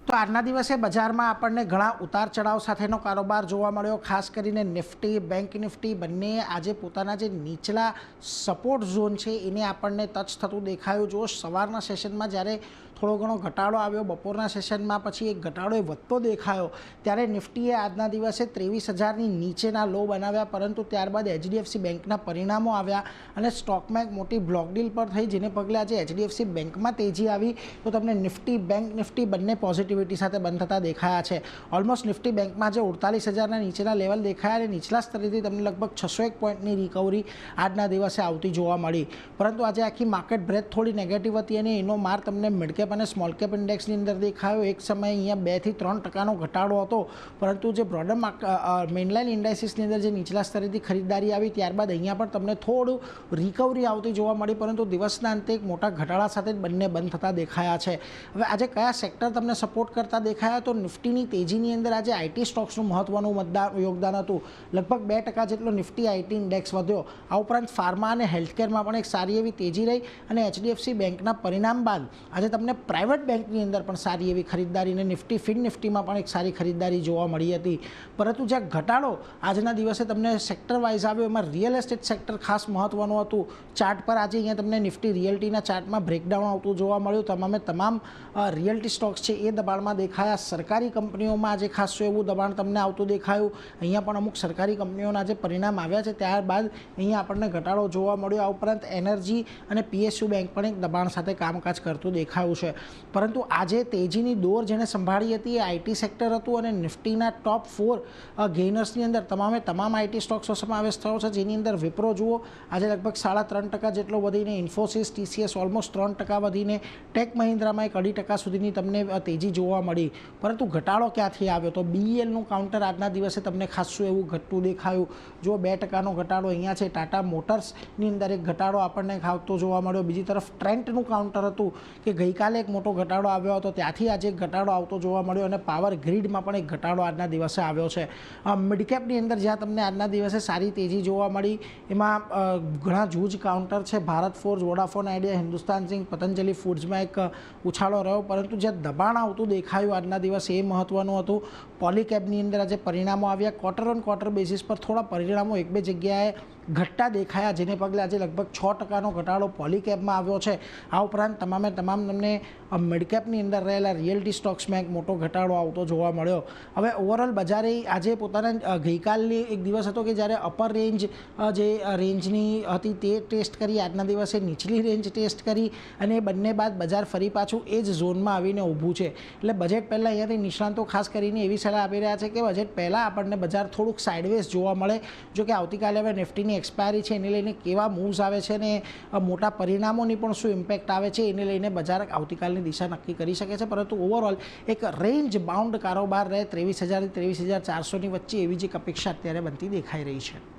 તો આજના દિવસે બજારમાં આપણને ઘણા ઉતાર ચઢાવ સાથેનો કારોબાર જોવા મળ્યો। ખાસ કરીને નિફ્ટી, બેંક નિફ્ટી બંને આજે પોતાના જે નીચલા સપોર્ટ ઝોન છે એને આપણને ટચ થતું દેખાયું। જો સવારના સેશનમાં જ્યારે થોડો ઘણો ઘટાડો આવ્યો, બપોરના સેશનમાં પછી એક ઘટાડો વધતો દેખાયો, ત્યારે નિફ્ટીએ આજના દિવસે 23,000ની નીચેના લો બનાવ્યા, પરંતુ ત્યારબાદ એચડીએફસી બેંકના પરિણામો આવ્યા અને સ્ટોકમાં એક મોટી બ્લોક ડીલ પર થઈ, જેને પગલે આજે એચડીએફસી બેંકમાં તેજી આવી તો તમને નિફ્ટી, બેંક નિફ્ટી બંને પોઝિટિવિટી સાથે બંધ થતા દેખાયા છે। ઓલમોસ્ટ નિફ્ટી બેંકમાં જે 48,000ના નીચેના લેવલ દેખાયા અને નીચલા સ્તરેથી તમને લગભગ 601 પોઈન્ટની રિકવરી આજના દિવસે આવતી જોવા મળી, પરંતુ આજે આખી માર્કેટ બ્રેથ થોડી નેગેટિવ હતી અને એનો માર તમને મિડ કેપ અને સ્મોલ કેપ ઇન્ડેક્સની અંદર દેખાયો। એક સમયે અહીંયા 2 થી 3% ઘટાડો હતો, પરંતુ જે બ્રોડર મેઇનલાઇન ઇન્ડાઇસીસની અંદર જે નીચલા સ્તરેથી ખરીદારી આવી ત્યારબાદ અહીંયા પણ તમને થોડું રિકવરી આવતી જોવા મળી, પરંતુ દિવસના અંતે એક મોટા ઘટાડા સાથે બંને બંધ થતા દેખાયા છે। હવે આજે કયા સેક્ટર તમને સપોર્ટ કરતા દેખાયા, તો નિફ્ટીની તેજીની અંદર આજે આઈટી સ્ટોક્સનું મહત્વનું યોગદાન હતું। લગભગ 2% જેટલો નિફ્ટી આઈટી ઇન્ડેક્સ વધ્યો। આ ઉપરાંત ફાર્મા અને હેલ્થકેરમાં પણ એક સારી એવી તેજી રહી અને એચડીએફસી બેંકના પરિણામ બાદ આજે તમને પ્રાઇવેટ બેંકની અંદર પણ સારી એવી ખરીદારી અને નિફ્ટી ફિન નિફ્ટીમાં પણ એક સારી ખરીદારી જોવા મળી હતી, પરંતુ જ્યાં ઘટાડો આજના દિવસે તમને સેક્ટર વાઇઝ આવ્યો એમાં રિયલ એસ્ટેટ સેક્ટર ખાસ મહત્વનું હતું। ચાર્ટ પર આજે અહીંયા તમને નિફ્ટી રિયલ્ટીના ચાર્ટમાં બ્રેકડાઉન આવતું જોવા મળ્યું। તમામ રિયલ્ટી સ્ટોક્સ છે એ દબાણમાં દેખાયા। સરકારી કંપનીઓમાં આજે ખાસું એવું દબાણ તમને આવતું દેખાયું। અહીંયા પણ અમુક સરકારી કંપનીઓના જે પરિણામ આવ્યા છે ત્યારબાદ અહીંયા આપણને ઘટાડો જોવા મળ્યો। આ ઉપરાંત એનર્જી અને પીએસયુ બેંક પણ એક દબાણ સાથે કામકાજ કરતું દેખાયું છે, પરંતુ આજે તેજીની દોર જેને સંભાળી હતી એ આઈટી સેક્ટર હતું અને નિફ્ટીના ટોપ 4 ગેઇનર્સની અંદર તમામ આઈટી સ્ટોક્સનો સમાવેશ થયો છે, જેની અંદર વિપ્રો જુઓ આજે લગભગ 3.5% જેટલો વધીને, ઇન્ફોસિસ, ટીસીએસ ઓલમોસ્ટ 3% વધીને, ટેક મહિન્દ્રામાં 1.5% સુધીની તમને તેજી જોવા મળી, પરંતુ ઘટાડો ક્યાંથી આવ્યો તો બીઈએલનું કાઉન્ટર આજના દિવસે તમને ખાસું એવું ઘટતું દેખાયું। જો 2%નો ઘટાડો અહીંયા છે। ટાટા મોટર્સની અંદર એક ઘટાડો આપણને આવતો જોવા મળ્યો। બીજી તરફ ટ્રેન્ટનું કાઉન્ટર હતું કે ગઈકાલે એક મોટો ઘટાડો આવ્યો હતો, ત્યાંથી આજે એક ઘટાડો આવતો જોવા મળ્યો અને પાવર ગ્રીડમાં પણ એક ઘટાડો આજના દિવસે આવ્યો છે। મિડકેપની અંદર જ્યાં તમને આજના દિવસે સારી તેજી જોવા મળી એમાં ઘણા જૂજ કાઉન્ટર છે। Bharat Forge, Vodafone Idea, Hindustan Zinc, Patanjali ફૂડ્સમાં એક ઉછાળો રહ્યો, પરંતુ જે દબાણ આવતું દેખાયું આજના દિવસે એ મહત્વનું હતું। પોલીકેબની અંદર આજે પરિણામો આવ્યા। ક્વાર્ટર ઓન ક્વાર્ટર બેસિસ પર થોડા પરિણામો 1-2 જગ્યાએ ઘટતા દેખાયા, જેને પગલે આજે લગભગ 6%નો ઘટાડો પોલીકેબમાં આવ્યો છે। આ ઉપરાંત તમામ તમને મિડકેપની અંદર રહેલા રિયલ્ટી સ્ટોક્સમાં એક મોટો ઘટાડો આવતો જોવા મળ્યો। હવે ઓવરઓલ બજારે આજે પોતાના ગઈકાલની એક દિવસ હતો કે જ્યારે અપર રેન્જ જે રેન્જની હતી તે ટેસ્ટ કરી, આજના દિવસે નીચલી રેન્જ ટેસ્ટ કરી અને બંને બાદ બજાર ફરી પાછું એ જ ઝોનમાં આવીને ઊભું છે। એટલે બજેટ પહેલાં અહીંયાથી નિષ્ણાંતો ખાસ કરીને એવી સલાહ આપી રહ્યા છે કે બજેટ પહેલાં આપણને બજાર થોડુંક સાઇડવેઝ જોવા મળે। જો કે આવતીકાલે હવે નિફ્ટીની એક્સપાયરી છે એને લઈને કેવા મૂવ્સ આવે છે અને મોટા પરિણામોની પણ શું ઇમ્પેક્ટ આવે છે એને લઈને બજાર આવતીકાલની દિશા નક્કી કરી શકે છે, પરંતુ ઓવરઓલ એક રેન્જ બાઉન્ડ કારોબાર રહે 23,000 થી 23,400ની વચ્ચે એવી જ એક અપેક્ષા અત્યારે બનતી દેખાઈ રહી છે।